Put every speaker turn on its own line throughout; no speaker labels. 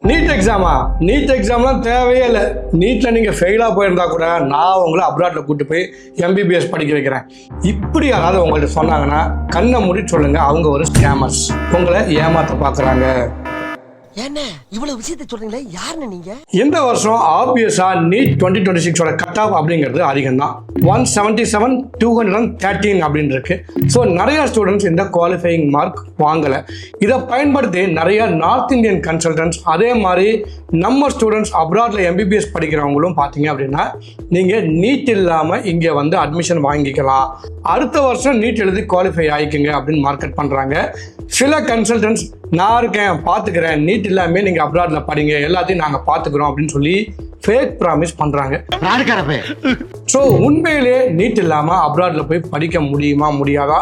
NEET எக்ஸாமா? NEET எக்ஸாம்லாம் தேவையே இல்லை. நீட்டில் நீங்கள் ஃபெயிலாக போயிருந்தா கூட நான் உங்களை அப்ராட்டில் கூப்பிட்டு போய் எம்பிபிஎஸ் படிக்க வைக்கிறேன். இப்படி யாராவது உங்கள்கிட்ட சொன்னாங்கன்னா கண்ணை மூடி சொல்லுங்க, அவங்க ஒரு ஸ்கேமர்ஸ், உங்களை ஏமாற்ற பார்க்குறாங்க.
என்ன இவ்வளவு விஷயத்தை சொல்றீங்களே, யாருன்னு நீங்க?
இந்த வருஷம் ஆப்வியஸா நீட் 2026 கட் ஆஃப் அப்படிங்கிறது அதிகம் தான். 177 213 அப்படின்னு இருக்கு. ஸோ நிறைய ஸ்டூடெண்ட்ஸ் இந்த குவாலிஃபையிங் மார்க் வாங்கலை. இதை பயன்படுத்தி நிறைய நார்த் இந்தியன் கன்சல்டன்ட்ஸ், அதே மாதிரி நம்ம ஸ்டூடெண்ட்ஸ் அப்ராட்ல எம்பிபிஎஸ் படிக்கிறவங்களும் பார்த்தீங்க அப்படின்னா நீங்கள் நீட் இல்லாமல் இங்கே வந்து அட்மிஷன் வாங்கிக்கலாம், அடுத்த வருஷம் நீட் எழுதி குவாலிஃபை ஆகிக்குங்க அப்படின்னு மார்க்கெட் பண்ணுறாங்க. சில கன்சல்டன்ட்ஸ் நான் இருக்கேன் பார்த்துக்கிறேன், நீட் இல்லாமல் நீங்கள் அப்ராட்ல படிங்க, எல்லாத்தையும் நாங்கள் பார்த்துக்கிறோம் அப்படின்னு சொல்லி ஃபேக் ப்ராமிஸ் பண்ணுறாங்க. ஸோ உண்மையிலே நீட் இல்லாமல் அப்ராட்ல போய் படிக்க முடியுமா முடியாதா?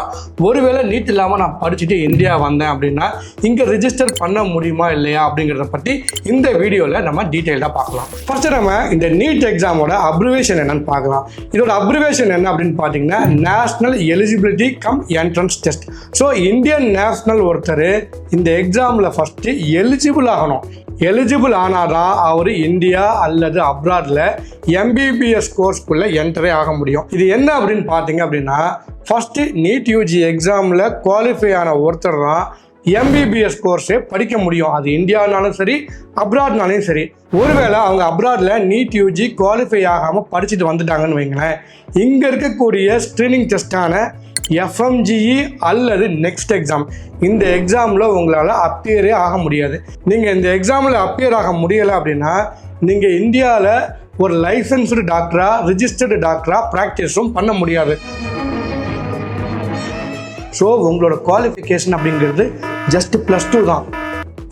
ஒருவேளை நீட் இல்லாமல் நான் படிச்சுட்டு இந்தியா வந்தேன் அப்படின்னா இங்கே ரிஜிஸ்டர் பண்ண முடியுமா இல்லையா அப்படிங்கிறத பற்றி இந்த வீடியோவில் நம்ம டீட்டெயிலாக பார்க்கலாம். ஃபர்ஸ்ட் நம்ம இந்த நீட் எக்ஸாமோட அப்ரிவேஷன் என்னன்னு பார்க்கலாம். இதோட அப்ரிவேஷன் என்ன அப்படின்னு பார்த்தீங்கன்னா national eligibility come entrance test. So Indian national ஒருத்தர் இந்த எக்ஸாமில் ஃபஸ்ட்டு எலிஜிபிள் ஆகணும். எலிஜிபிள் ஆனாதான் அவர் இந்தியா அல்லது அப்ராட்ல எம்பிபிஎஸ் கோர்ஸ்க்குள்ளே என்டரே ஆக முடியும். இது என்ன அப்படின்னு பார்த்தீங்க அப்படின்னா ஃபர்ஸ்ட் நீட் யூஜி எக்ஸாமில் குவாலிஃபை ஆன ஒருத்தர் தான் எம்பிபிஎஸ் கோர்ஸே படிக்க முடியும். அது இந்தியானாலும் சரி அப்ராட்னாலும் சரி. ஒருவேளை அவங்க அப்ராட்ல நீட் யூஜி குவாலிஃபை ஆகாமல் படிச்சுட்டு வந்துட்டாங்கன்னு வைங்களேன், இங்கே இருக்கக்கூடிய ஸ்க்ரீனிங் டெஸ்டான எஃப்எம்ஜிஇ அல்லது நெக்ஸ்ட் எக்ஸாம், இந்த எக்ஸாமில் உங்களால் அப்பியரே ஆக முடியாது. நீங்கள் இந்த எக்ஸாமில் அப்பியர் ஆக முடியலை அப்படின்னா நீங்கள் இந்தியாவில் ஒரு லைசன்ஸ்டு டாக்டரா ரிஜிஸ்டர்டு டாக்டரா ப்ராக்டிஸும் பண்ண முடியாது. ஸோ உங்களோட குவாலிஃபிகேஷன் அப்படிங்கிறது ஜஸ்ட் +2 தான்.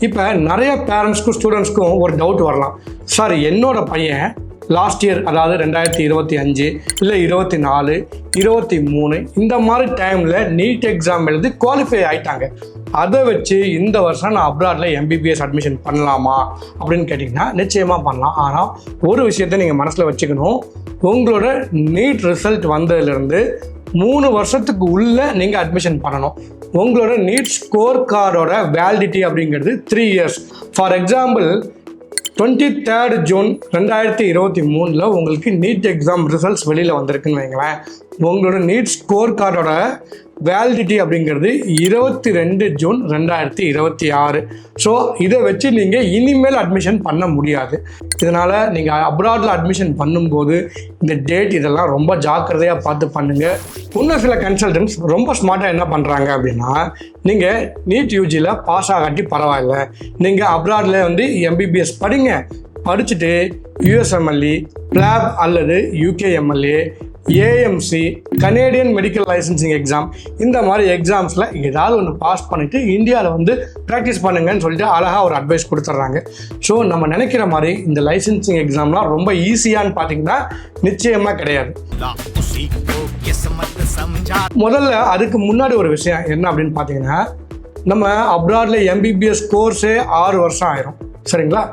இப்போ நிறைய பேரண்ட்ஸ்க்கும் ஸ்டூடெண்ட்ஸ்க்கும் ஒரு டவுட் வரலாம், சார் என்னோட பையன் லாஸ்ட் இயர், அதாவது 2025 இல்லை 24 23 இந்த மாதிரி டைமில் நீட் எக்ஸாம் எழுதி குவாலிஃபை ஆகிட்டாங்க, அதை வச்சு இந்த வருஷம் நான் அப்ராட்ல எம்பிபிஎஸ் அட்மிஷன் பண்ணலாமா அப்படின்னு கேட்டிங்கன்னா நிச்சயமாக பண்ணலாம். ஆனால் ஒரு விஷயத்தை நீங்கள் மனசில் வச்சுக்கணும், உங்களோட நீட் ரிசல்ட் வந்ததுலேருந்து 3 வருஷத்துக்கு உள்ள நீங்கள் அட்மிஷன் பண்ணணும். உங்களோட நீட் ஸ்கோர் கார்டோட வேலிடிட்டி அப்படிங்கிறது 3 இயர்ஸ். ஃபார் எக்ஸாம்பிள் 23 ஜூன் 2023 உங்களுக்கு நீட் எக்ஸாம் ரிசல்ட்ஸ் வெளியில் வந்திருக்குன்னு வைங்களேன், உங்களோட நீட் ஸ்கோர் கார்டோட வேலிடிட்டி அப்படிங்கிறது 22 ஜூன் 2026. ஸோ இதை வச்சு நீங்கள் இனிமேல் அட்மிஷன் பண்ண முடியாது. இதனால் நீங்கள் அப்ராடில் அட்மிஷன் பண்ணும்போது இந்த டேட் இதெல்லாம் ரொம்ப ஜாக்கிரதையாக பார்த்து பண்ணுங்கள். இன்னும் சில கன்சல்டன்ட்ஸ் ரொம்ப ஸ்மார்ட்டாக என்ன பண்ணுறாங்க அப்படின்னா, நீங்கள் நீட் யூஜியில் பாஸ் ஆகாட்டி பரவாயில்ல, நீங்கள் அப்ராடில் வந்து எம்பிபிஎஸ் படிங்க, படிச்சுட்டு யூஎஸ்எம்எல்ஏ, பிளாப் அல்லது UKMLA, AMC, Canadian medical licensing exam, இந்த மாதிரி எக்ஸாம்ஸில் ஏதாவது ஒன்று பாஸ் பண்ணிவிட்டு இந்தியாவில் வந்து ப்ராக்டிஸ் பண்ணுங்கன்னு சொல்லிட்டு அழகாக ஒரு அட்வைஸ் கொடுத்துட்றாங்க. ஸோ நம்ம நினைக்கிற மாதிரி இந்த லைசன்சிங் எக்ஸாம்லாம் ரொம்ப ஈஸியான்னு பார்த்தீங்கன்னா நிச்சயமாக கிடையாது. முதல்ல அதுக்கு முன்னாடி ஒரு விஷயம் என்ன அப்படின்னு பார்த்தீங்கன்னா, நம்ம அப்ராட்ல எம்பிபிஎஸ் கோர்ஸே 6 வருஷம் ஆயிரும், சரிங்களா?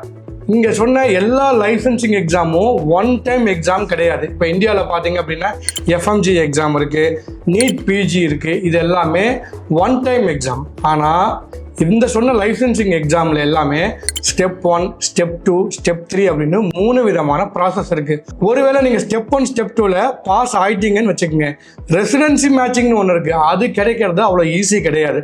இங்கே சொன்ன எல்லா லைசன்சிங் எக்ஸாமும் ஒன் டைம் எக்ஸாம் கிடையாது. இப்போ இந்தியாவில் பார்த்தீங்க அப்படின்னா எஃப்எம்ஜி எக்ஸாம் இருக்குது, நீட் பிஜி இருக்குது, இது எல்லாமே ஒன் டைம் எக்ஸாம். ஆனால் இந்த சொன்ன லைசன்சிங் எக்ஸாமில் எல்லாமே ஸ்டெப் 1, ஸ்டெப் 2, ஸ்டெப் 3 அப்படின்னு 3 விதமான ப்ராசஸ் இருக்குது. ஒருவேளை நீங்கள் ஸ்டெப் 1, ஸ்டெப் 2ல் பாஸ் ஆகிட்டீங்கன்னு வச்சுக்கோங்க, ரெசிடென்சி மேட்சிங்னு ஒன்று இருக்குது, அது கிடைக்கிறது அவ்வளோ ஈஸி கிடையாது.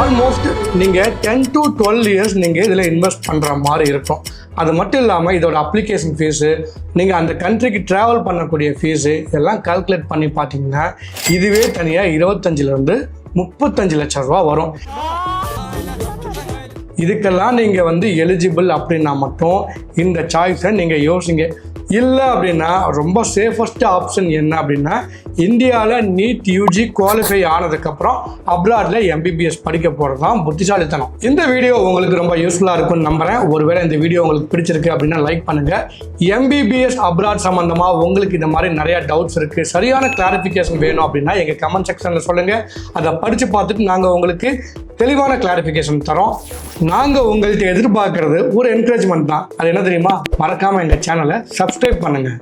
ஆல்மோஸ்ட் நீங்கள் 10 to 12 இயர்ஸ் நீங்கள் இதில் இன்வெஸ்ட் பண்ணுற மாதிரி இருக்கும். அது மட்டும் இல்லாமல் இதோட அப்ளிகேஷன் ஃபீஸு, நீங்கள் அந்த கண்ட்ரிக்கு ட்ராவல் பண்ணக்கூடிய ஃபீஸு இதெல்லாம் கால்குலேட் பண்ணி பார்த்தீங்கன்னா இதுவே தனியாக 25 to 35 லட்சம் ரூபா வரும். இதுக்கெல்லாம் நீங்கள் வந்து எலிஜிபிள் அப்படின்னா மட்டும் இந்த சாய்ஸை நீங்கள் யோசிங்க. இல்லை அப்படின்னா ரொம்ப சேஃபஸ்ட் ஆப்ஷன் என்ன அப்படின்னா, இந்தியாவில் நீட் யூஜி குவாலிஃபை ஆனதுக்கப்புறம் அப்ராட்ல எம்பிபிஎஸ் படிக்க போகிறது தான் புத்திசாலித்தனம். இந்த வீடியோ உங்களுக்கு ரொம்ப யூஸ்ஃபுல்லாக இருக்கும்னு நம்புகிறேன். ஒருவேளை இந்த வீடியோ உங்களுக்கு பிடிச்சிருக்கு அப்படின்னா லைக் பண்ணுங்கள். எம்பிபிஎஸ் அப்ராட் சம்மந்தமாக உங்களுக்கு இந்த மாதிரி நிறையா டவுட்ஸ் இருக்குது, சரியான கிளாரிஃபிகேஷன் வேணும் அப்படின்னா எங்கள் கமெண்ட் செக்ஷனில் சொல்லுங்கள். அதை படித்து பார்த்துட்டு நாங்கள் உங்களுக்கு தெளிவான கிளாரிஃபிகேஷன் தரோம். நாங்கள் உங்கள்கிட்ட எதிர்பார்க்கறது ஒரு என்கரேஜ்மெண்ட் தான். அது என்ன தெரியுமா? மறக்காமல் எங்கள் சேனலை சப்ஸ்கிரைப் பண்ணுங்கள்.